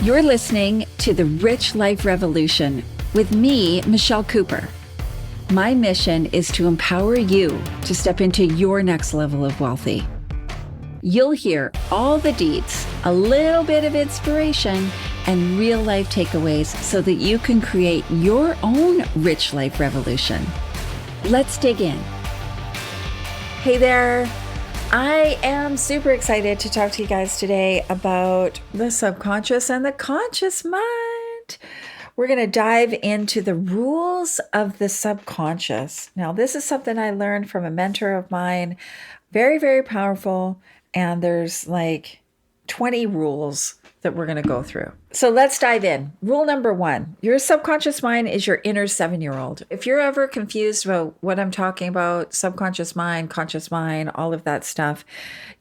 You're listening to The Rich Life Revolution with me, Michelle Cooper. My mission is to empower you to step into your next level of wealthy. You'll hear all the deets, a little bit of inspiration, and real life takeaways so that you can create your own rich life revolution. Let's dig in. Hey there. I am super excited to talk to you guys today about the subconscious and the conscious mind. We're going to dive into the rules of the subconscious. Now, this is something I learned from a mentor of mine. Very, very powerful. And there's like 20 rules that we're going to go through. So let's dive in. Rule number 1, your subconscious mind is your inner 7-year-old. If you're ever confused about what I'm talking about, subconscious mind, conscious mind, all of that stuff,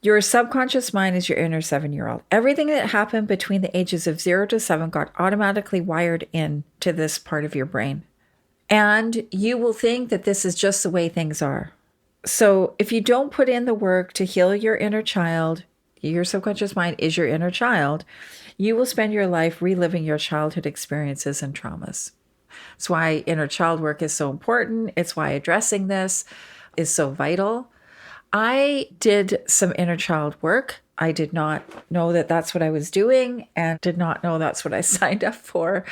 your subconscious mind is your inner 7-year-old. Everything that happened between the ages of 0 to 7 got automatically wired in to this part of your brain. And you will think that this is just the way things are. So if you don't put in the work to heal your inner child, your subconscious mind is your inner child, you will spend your life reliving your childhood experiences and traumas. That's why inner child work is so important. It's why addressing this is so vital. I did some inner child work. I did not know that that's what I was doing and did not know that's what I signed up for.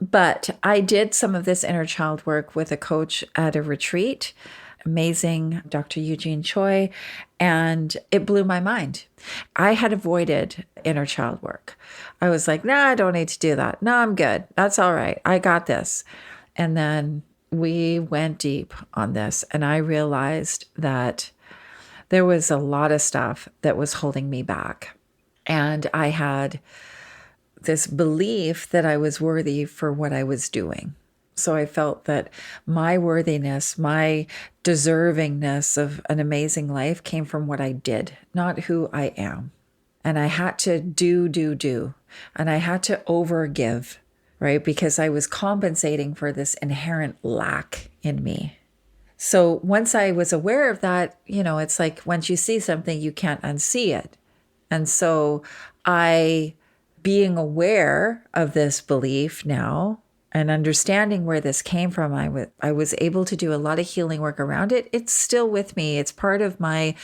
But I did some of this inner child work with a coach at a retreat. Amazing Dr. Eugene Choi, and it blew my mind. I had avoided inner child work. I was like, nah, I don't need to do that. No, I'm good. That's all right. I got this. And then we went deep on this, and I realized that there was a lot of stuff that was holding me back. And I had this belief that I was worthy for what I was doing. So I felt that my worthiness, my deservingness of an amazing life came from what I did, not who I am. And I had to do. And I had to overgive, right? Because I was compensating for this inherent lack in me. So once I was aware of that, it's like once you see something, you can't unsee it. And so being aware of this belief now, and understanding where this came from, I was able to do a lot of healing work around it. It's still with me. It's part of my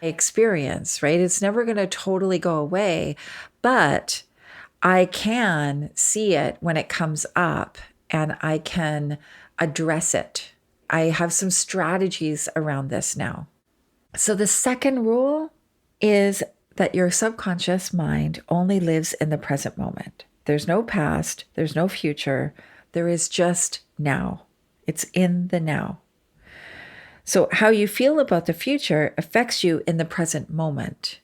experience, right? It's never going to totally go away, but I can see it when it comes up and I can address it. I have some strategies around this now. So the second rule is that your subconscious mind only lives in the present moment. There's no past, there's no future. There is just now. It's in the now. So how you feel about the future affects you in the present moment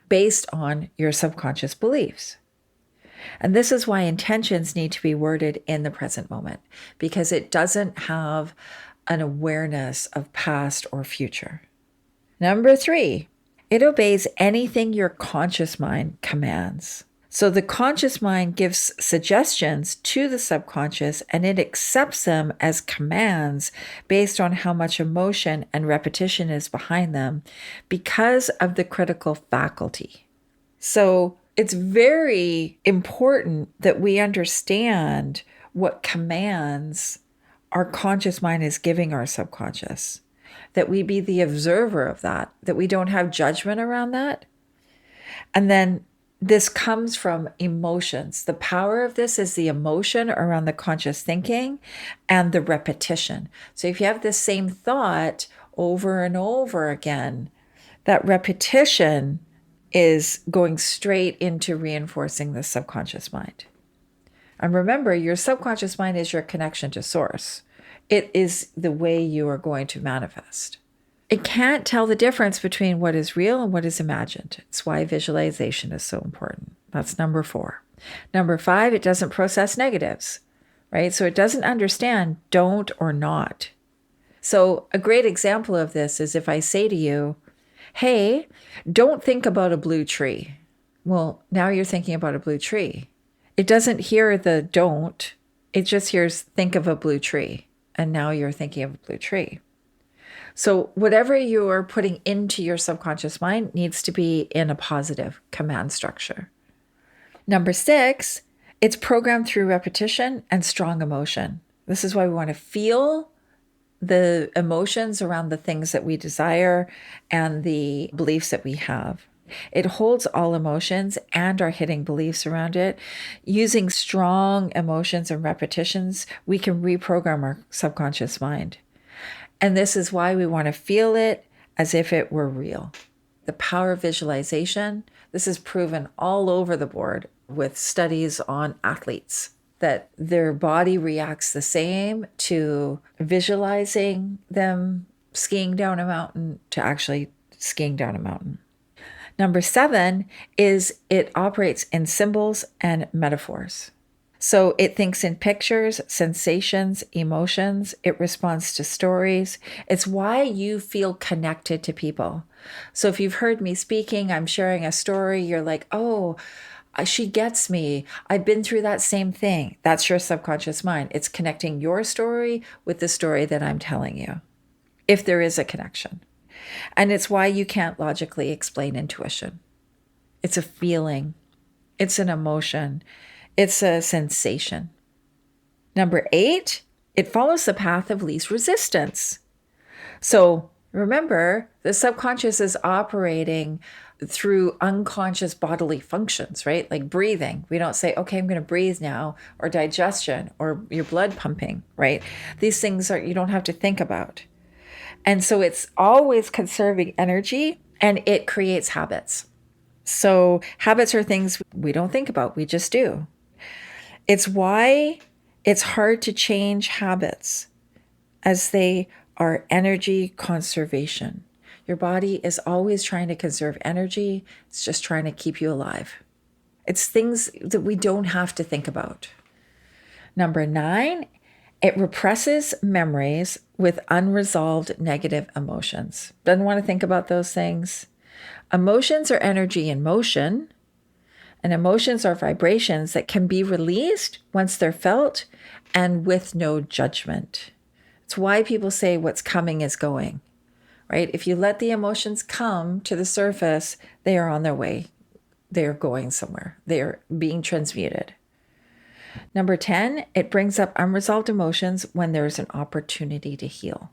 based on your subconscious beliefs. And this is why intentions need to be worded in the present moment, because it doesn't have an awareness of past or future. Number 3, it obeys anything your conscious mind commands. So the conscious mind gives suggestions to the subconscious and it accepts them as commands based on how much emotion and repetition is behind them because of the critical faculty. So it's very important that we understand what commands our conscious mind is giving our subconscious, that we be the observer of that we don't have judgment around that. And then this comes from emotions. The power of this is the emotion around the conscious thinking and the repetition. So if you have this same thought over and over again, that repetition is going straight into reinforcing the subconscious mind. And remember, your subconscious mind is your connection to source. It is the way you are going to manifest. It can't tell the difference between what is real and what is imagined. It's why visualization is so important. That's number 4. Number 5, it doesn't process negatives, right? So it doesn't understand don't or not. So a great example of this is if I say to you, hey, don't think about a blue tree. Well, now you're thinking about a blue tree. It doesn't hear the don't. It just hears think of a blue tree. And now you're thinking of a blue tree. So whatever you are putting into your subconscious mind needs to be in a positive command structure. Number 6, It's programmed through repetition and strong emotion. This is why we want to feel the emotions around the things that we desire and the beliefs that we have. It holds all emotions and our hitting beliefs around it. Using strong emotions and repetitions, we can reprogram our subconscious mind. And this is why we want to feel it as if it were real. The power of visualization, this is proven all over the board with studies on athletes, that their body reacts the same to visualizing them skiing down a mountain to actually skiing down a mountain. Number 7 is it operates in symbols and metaphors. So it thinks in pictures, sensations, emotions. It responds to stories. It's why you feel connected to people. So if you've heard me speaking, I'm sharing a story, you're like, oh, she gets me. I've been through that same thing. That's your subconscious mind. It's connecting your story with the story that I'm telling you, if there is a connection. And it's why you can't logically explain intuition. It's a feeling. It's an emotion. It's a sensation. Number 8, it follows the path of least resistance. So remember, the subconscious is operating through unconscious bodily functions, right? Like breathing. We don't say, okay, I'm going to breathe now, or digestion, or your blood pumping, right? These things you don't have to think about. And so it's always conserving energy, and it creates habits. So habits are things we don't think about, we just do. It's why it's hard to change habits, as they are energy conservation. Your body is always trying to conserve energy. It's just trying to keep you alive. It's things that we don't have to think about. Number 9, it represses memories with unresolved negative emotions. Doesn't want to think about those things. Emotions are energy in motion, and emotions are vibrations that can be released once they're felt and with no judgment. It's why people say what's coming is going, right? If you let the emotions come to the surface, they are on their way. They are going somewhere. They are being transmuted. Number 10, it brings up unresolved emotions when there's an opportunity to heal.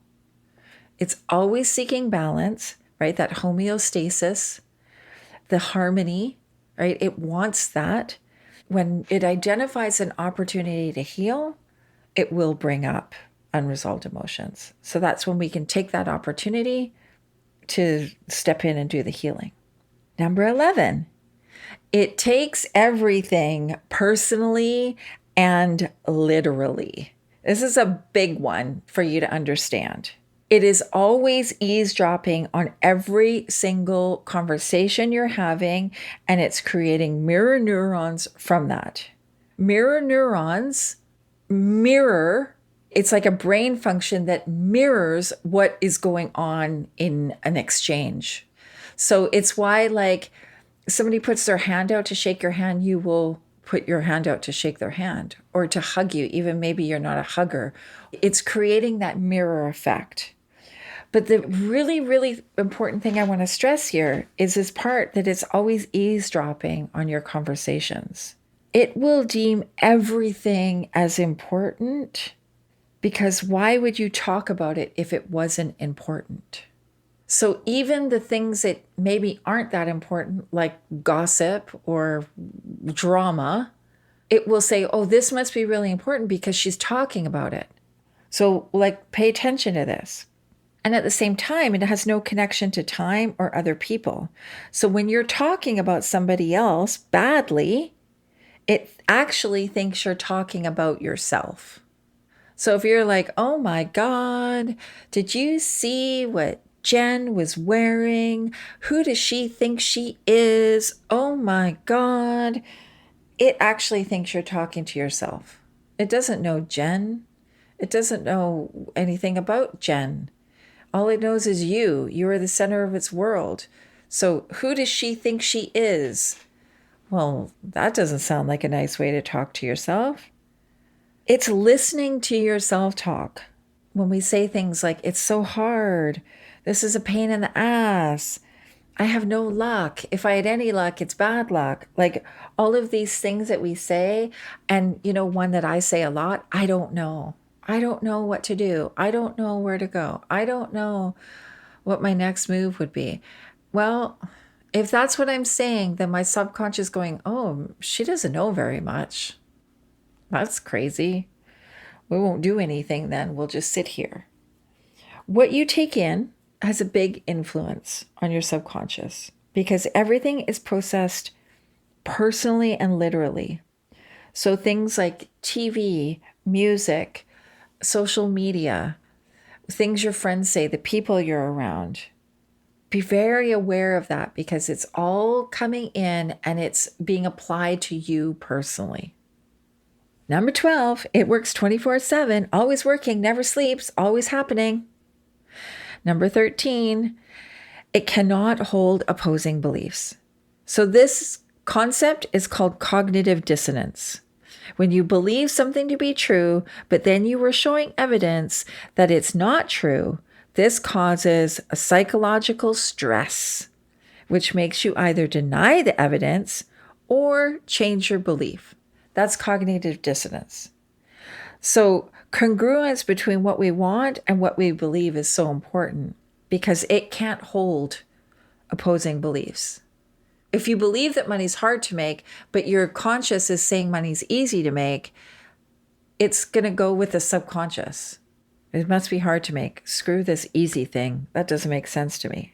It's always seeking balance, right? That homeostasis, the harmony, right? It wants that. When it identifies an opportunity to heal, it will bring up unresolved emotions. So that's when we can take that opportunity to step in and do the healing. Number 11, it takes everything personally and literally. This is a big one for you to understand. It is always eavesdropping on every single conversation you're having, and it's creating mirror neurons from that. Mirror neurons mirror, it's like a brain function that mirrors what is going on in an exchange. So it's why, like, somebody puts their hand out to shake your hand, you will put your hand out to shake their hand, or to hug you, even maybe you're not a hugger. It's creating that mirror effect. But the really, really important thing I want to stress here is this part that it's always eavesdropping on your conversations. It will deem everything as important, because why would you talk about it if it wasn't important? So even the things that maybe aren't that important, like gossip or drama, it will say, oh, this must be really important because she's talking about it. So, like, pay attention to this. And at the same time, it has no connection to time or other people. So when you're talking about somebody else badly, it actually thinks you're talking about yourself. So if you're like, oh my God, did you see what Jen was wearing? Who does she think she is? Oh my God. It actually thinks you're talking to yourself. It doesn't know Jen. It doesn't know anything about Jen. All it knows is you. You are the center of its world. So who does she think she is? Well, that doesn't sound like a nice way to talk to yourself. It's listening to yourself talk. When we say things like, it's so hard, this is a pain in the ass, I have no luck. If I had any luck, it's bad luck. Like all of these things that we say. And, one that I say a lot, I don't know. I don't know what to do. I don't know where to go. I don't know what my next move would be. Well, if that's what I'm saying, then my subconscious going, oh, she doesn't know very much. That's crazy. We won't do anything then. We'll just sit here. What you take in has a big influence on your subconscious because everything is processed personally and literally. So things like TV, music, social media, things your friends say, the people you're around, be very aware of that because it's all coming in and it's being applied to you personally. Number 12, it works 24/7, always working, never sleeps, always happening. Number 13, it cannot hold opposing beliefs. So this concept is called cognitive dissonance. When you believe something to be true, but then you were showing evidence that it's not true, this causes a psychological stress, which makes you either deny the evidence or change your belief. That's cognitive dissonance. So congruence between what we want and what we believe is so important because it can't hold opposing beliefs. If you believe that money's hard to make, but your conscious is saying money's easy to make, it's going to go with the subconscious. It must be hard to make. Screw this easy thing. That doesn't make sense to me.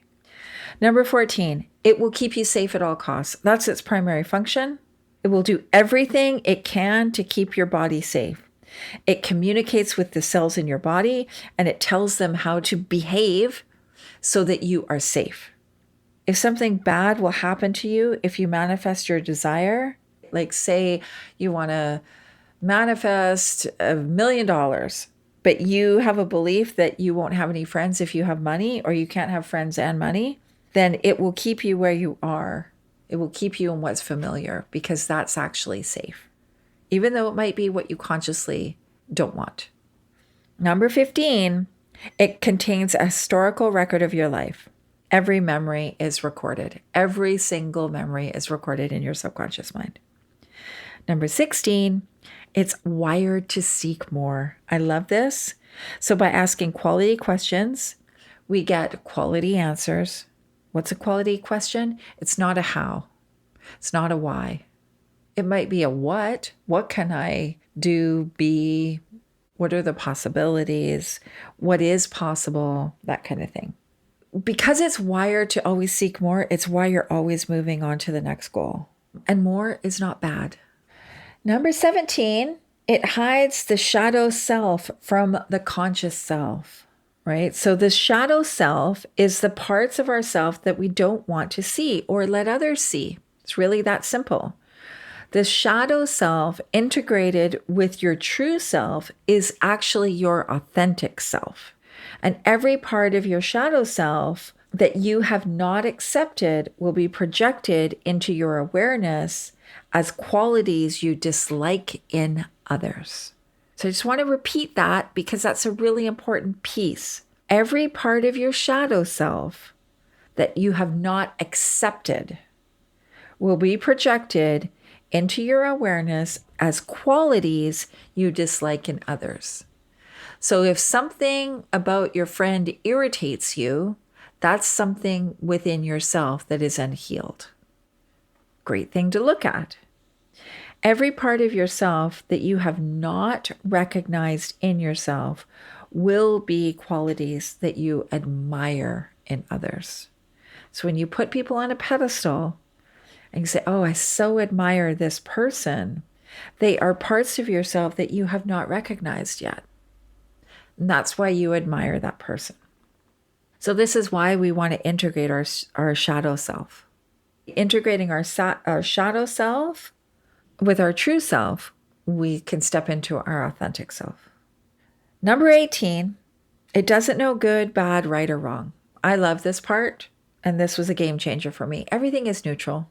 Number 14, it will keep you safe at all costs. That's its primary function. It will do everything it can to keep your body safe. It communicates with the cells in your body and it tells them how to behave so that you are safe. If something bad will happen to you if you manifest your desire, like say you want to manifest $1 million, but you have a belief that you won't have any friends if you have money or you can't have friends and money, then it will keep you where you are. It will keep you in what's familiar because that's actually safe, even though it might be what you consciously don't want. Number 15, it contains a historical record of your life. Every memory is recorded. Every single memory is recorded in your subconscious mind. Number 16, it's wired to seek more. I love this. So by asking quality questions, we get quality answers. What's a quality question? It's not a how. It's not a why. It might be a what. What can I do, be? What are the possibilities? What is possible? That kind of thing. Because it's wired to always seek more, it's why you're always moving on to the next goal. And more is not bad. Number 17, it hides the shadow self from the conscious self, right? So the shadow self is the parts of ourself that we don't want to see or let others see. It's really that simple. The shadow self integrated with your true self is actually your authentic self. And every part of your shadow self that you have not accepted will be projected into your awareness as qualities you dislike in others. So I just want to repeat that because that's a really important piece. Every part of your shadow self that you have not accepted will be projected into your awareness as qualities you dislike in others. So if something about your friend irritates you, that's something within yourself that is unhealed. Great thing to look at. Every part of yourself that you have not recognized in yourself will be qualities that you admire in others. So when you put people on a pedestal and you say, oh, I so admire this person, they are parts of yourself that you have not recognized yet. And that's why you admire that person. So this is why we want to integrate our shadow self. Integrating our shadow self with our true self, we can step into our authentic self. Number 18, it doesn't know good, bad, right, or wrong. I love this part, and this was a game changer for me. Everything is neutral.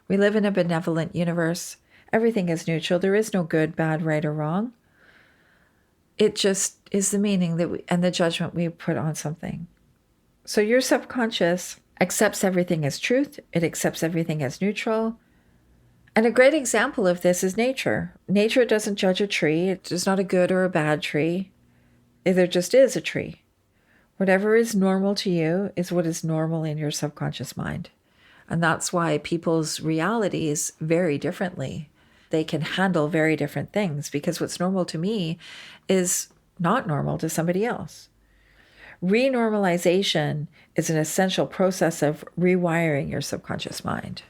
We live in a benevolent universe. Everything is neutral. There is no good, bad, right, or wrong. It just is the meaning that and the judgment we put on something. So your subconscious accepts everything as truth. It accepts everything as neutral. And a great example of this is nature. Nature doesn't judge a tree. It's not a good or a bad tree. There just is a tree. Whatever is normal to you is what is normal in your subconscious mind. And that's why people's realities vary differently. They can handle very different things because what's normal to me is not normal to somebody else. Renormalization is an essential process of rewiring your subconscious mind.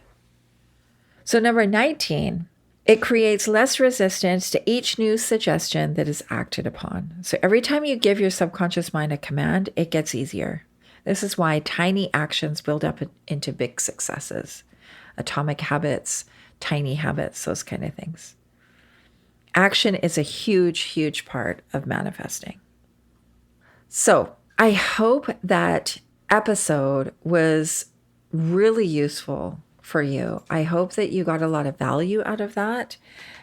So number 19, it creates less resistance to each new suggestion that is acted upon. So every time you give your subconscious mind a command, it gets easier. This is why tiny actions build up into big successes. Atomic habits, tiny habits, those kind of things. Action is a huge, huge part of manifesting. So I hope that episode was really useful for you. I hope that you got a lot of value out of that,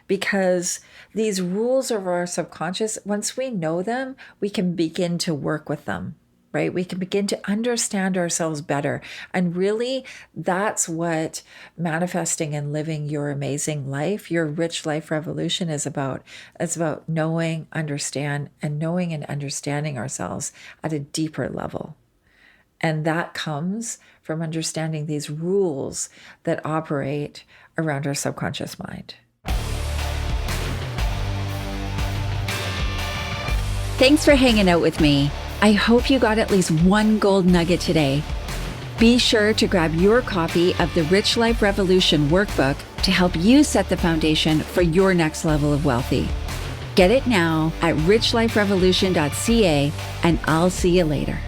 because these rules of our subconscious, once we know them, we can begin to work with them, right? We can begin to understand ourselves better. And really, that's what manifesting and living your amazing life, your rich life revolution is about. It's about knowing, understanding ourselves at a deeper level. And that comes from understanding these rules that operate around our subconscious mind. Thanks for hanging out with me. I hope you got at least one gold nugget today. Be sure to grab your copy of the Rich Life Revolution workbook to help you set the foundation for your next level of wealthy. Get it now at richliferevolution.ca, and I'll see you later.